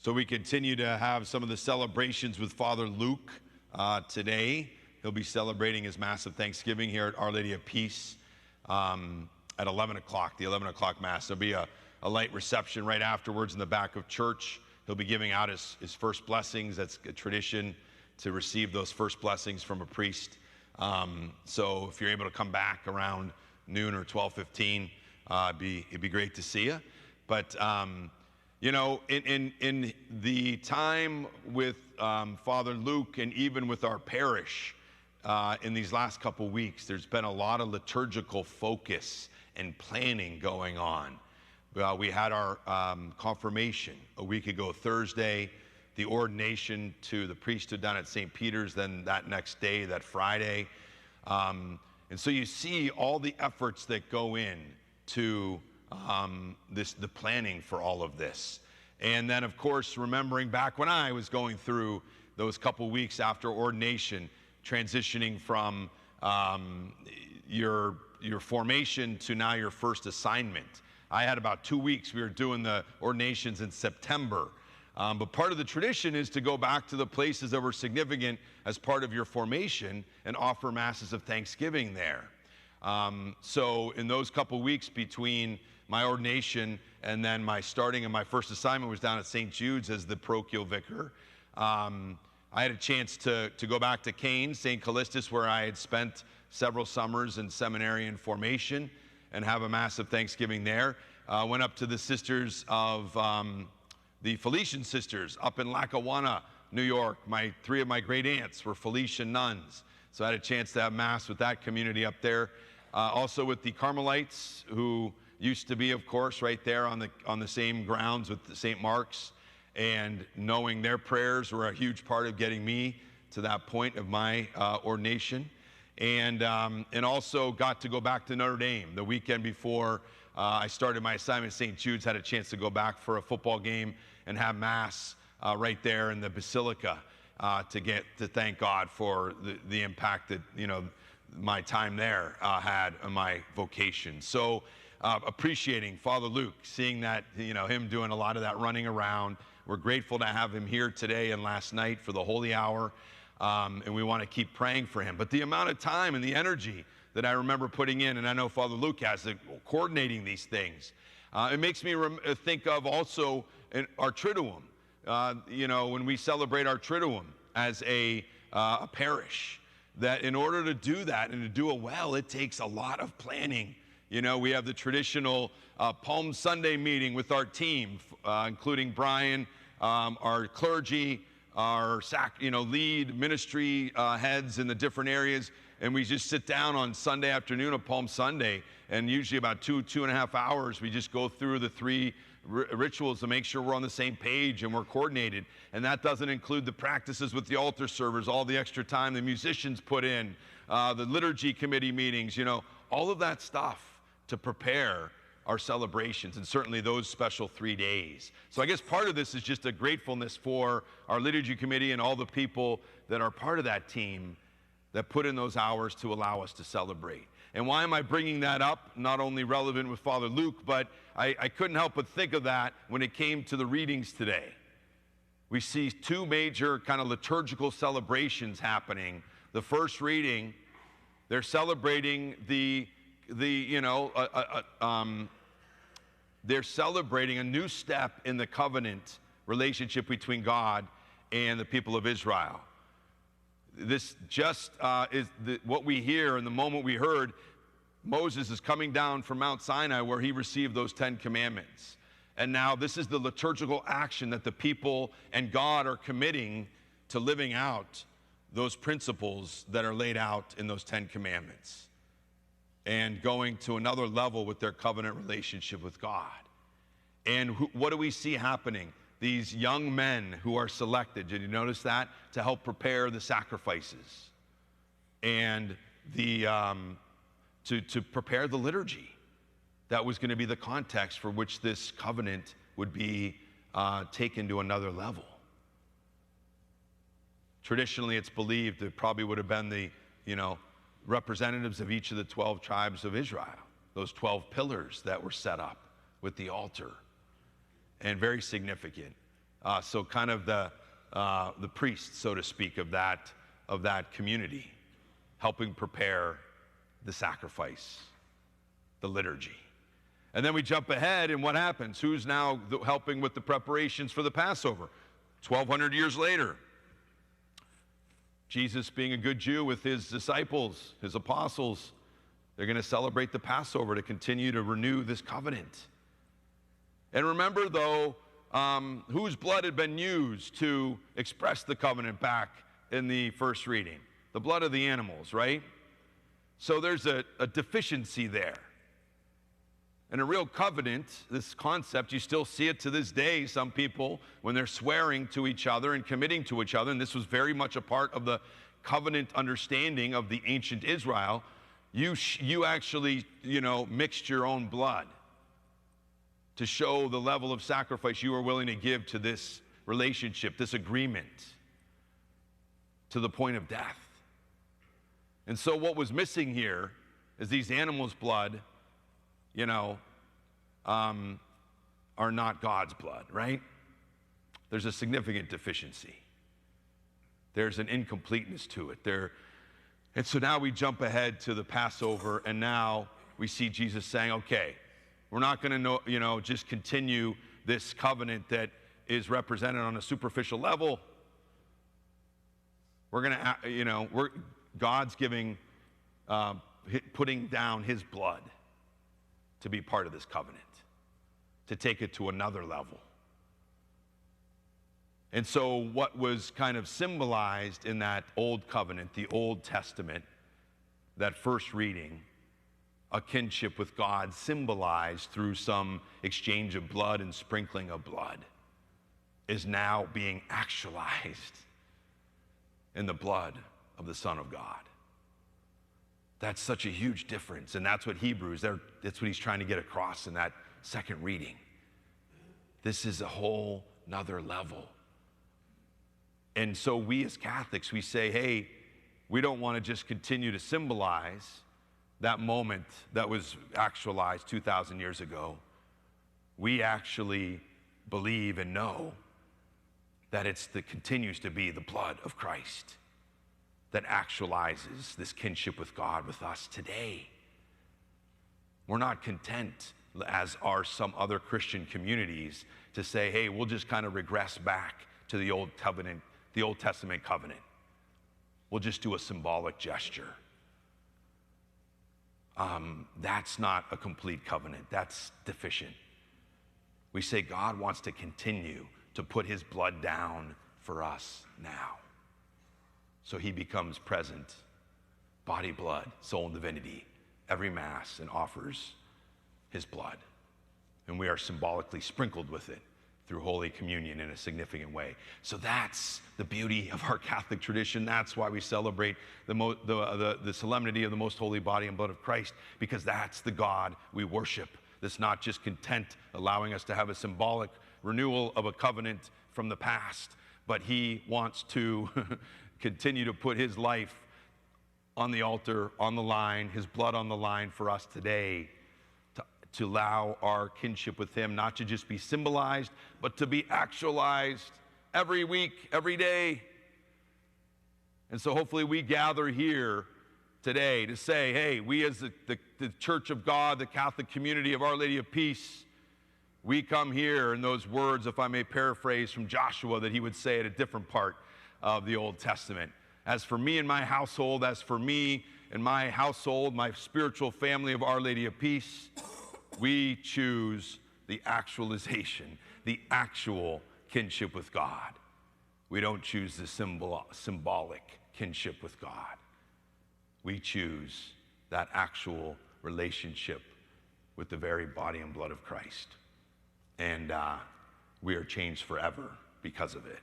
So we continue to have some of the celebrations with Father Luke today. He'll be celebrating his Mass of Thanksgiving here at Our Lady of Peace at 11 o'clock, the 11 o'clock Mass. There'll be a light reception right afterwards in the back of church. He'll be giving out his first blessings. That's a tradition to receive those first blessings from a priest. So if you're able to come back around noon or 12:15, it'd be great to see you. But you know, in the time with Father Luke and even with our parish in these last couple weeks, there's been a lot of liturgical focus and planning going on. We had our confirmation a week ago Thursday, the ordination to the priesthood down at St. Peter's, then that next day, that Friday. And so you see all the efforts that go in to the planning for all of this. And then, of course, remembering back when I was going through those couple weeks after ordination, transitioning from your formation to now your first assignment. I had about 2 weeks. We were doing the ordinations in September. But part of the tradition is to go back to the places that were significant as part of your formation and offer masses of thanksgiving there. So in those couple weeks between my ordination and then my starting and my first assignment was down at St. Jude's as the parochial vicar. I had a chance to go back to Cain, St. Callistus, where I had spent several summers in seminary and formation, and have a Mass of Thanksgiving there. Went up to the sisters of the Felician sisters up in Lackawanna, New York. Three of my great aunts were Felician nuns. So I had a chance to have Mass with that community up there. Also with the Carmelites, who used to be, of course, right there on the same grounds with the St. Mark's. And knowing their prayers were a huge part of getting me to that point of my ordination. And also got to go back to Notre Dame the weekend before I started my assignment at St. Jude's. Had a chance to go back for a football game and have Mass right there in the Basilica to thank God for the impact that, you know, my time there had on my vocation. So appreciating Father Luke, seeing that, you know, him doing a lot of that running around. We're grateful to have him here today and last night for the Holy Hour. And we want to keep praying for him. But the amount of time and the energy that I remember putting in, and I know Father Luke has, coordinating these things, it makes me think of also our Triduum. You know, when we celebrate our Triduum as a parish, that in order to do that and to do it well, it takes a lot of planning. You know, we have the traditional Palm Sunday meeting with our team, including Brian, our clergy, our lead ministry heads in the different areas, and we just sit down on Sunday afternoon of Palm Sunday, and usually about 2.5 hours, we just go through the three rituals to make sure we're on the same page and we're coordinated. And that doesn't include the practices with the altar servers, all the extra time the musicians put in, the liturgy committee meetings, you know, all of that stuff to prepare our celebrations, and certainly those special 3 days. So I guess part of this is just a gratefulness for our liturgy committee and all the people that are part of that team that put in those hours to allow us to celebrate. And why am I bringing that up? Not only relevant with Father Luke, but I couldn't help but think of that when it came to the readings today. We see two major kind of liturgical celebrations happening. The first reading, they're celebrating they're celebrating a new step in the covenant relationship between God and the people of Israel. This just is what we hear in the moment we heard. Moses is coming down from Mount Sinai where he received those 10 commandments. And now this is the liturgical action that the people and God are committing to living out those principles that are laid out in those 10 commandments, and going to another level with their covenant relationship with God. And what do we see happening? These young men who are selected, did you notice that? To help prepare the sacrifices and to prepare the liturgy. That was going to be the context for which this covenant would be taken to another level. Traditionally, it's believed it probably would have been the, representatives of each of the 12 tribes of Israel, those 12 pillars that were set up with the altar, and very significant. So kind of the priest, so to speak, of that community, helping prepare the sacrifice, the liturgy. And then we jump ahead, and what happens? Who's now helping with the preparations for the Passover? 1,200 years later, Jesus, being a good Jew with his disciples, his apostles, they're going to celebrate the Passover to continue to renew this covenant. And remember, though, whose blood had been used to express the covenant back in the first reading? The blood of the animals, right? So there's a deficiency there. And a real covenant, this concept, you still see it to this day. Some people, when they're swearing to each other and committing to each other, and this was very much a part of the covenant understanding of the ancient Israel, you actually, mixed your own blood to show the level of sacrifice you are willing to give to this relationship, this agreement, to the point of death. And so what was missing here is these animals' blood, are not God's blood, right? There's a significant deficiency. There's an incompleteness to it. And so now we jump ahead to the Passover, and now we see Jesus saying, okay, we're not going to just continue this covenant that is represented on a superficial level. We're going to, God's giving, putting down his blood to be part of this covenant, to take it to another level. And so what was kind of symbolized in that old covenant, the Old Testament, that first reading, a kinship with God symbolized through some exchange of blood and sprinkling of blood, is now being actualized in the blood of the Son of God. That's such a huge difference, and that's what that's what he's trying to get across in that second reading. This is a whole nother level. And so we as Catholics, we say, hey, we don't want to just continue to symbolize that moment that was actualized 2,000 years ago. We actually believe and know that continues to be the blood of Christ that actualizes this kinship with God with us today. We're not content, as are some other Christian communities, to say, hey, we'll just kind of regress back to the Old Covenant, the Old Testament covenant. We'll just do a symbolic gesture. That's not a complete covenant. That's deficient. We say God wants to continue to put his blood down for us now. So he becomes present, body, blood, soul, and divinity, every Mass, and offers his blood. And we are symbolically sprinkled with it through Holy Communion in a significant way. So that's the beauty of our Catholic tradition. That's why we celebrate the solemnity of the most holy body and blood of Christ, because that's the God we worship. That's not just content allowing us to have a symbolic renewal of a covenant from the past, but he wants to continue to put his life on the altar, on the line, his blood on the line for us today, to allow our kinship with him not to just be symbolized, but to be actualized every week, every day. And so hopefully we gather here today to say, hey, we as the Church of God, the Catholic community of Our Lady of Peace, we come here in those words, if I may paraphrase from Joshua, that he would say at a different part of the Old Testament. As for me and my household, as for me and my household, my spiritual family of Our Lady of Peace, we choose the actualization, the actual kinship with God. We don't choose the symbolic kinship with God. We choose that actual relationship with the very body and blood of Christ. And we are changed forever because of it.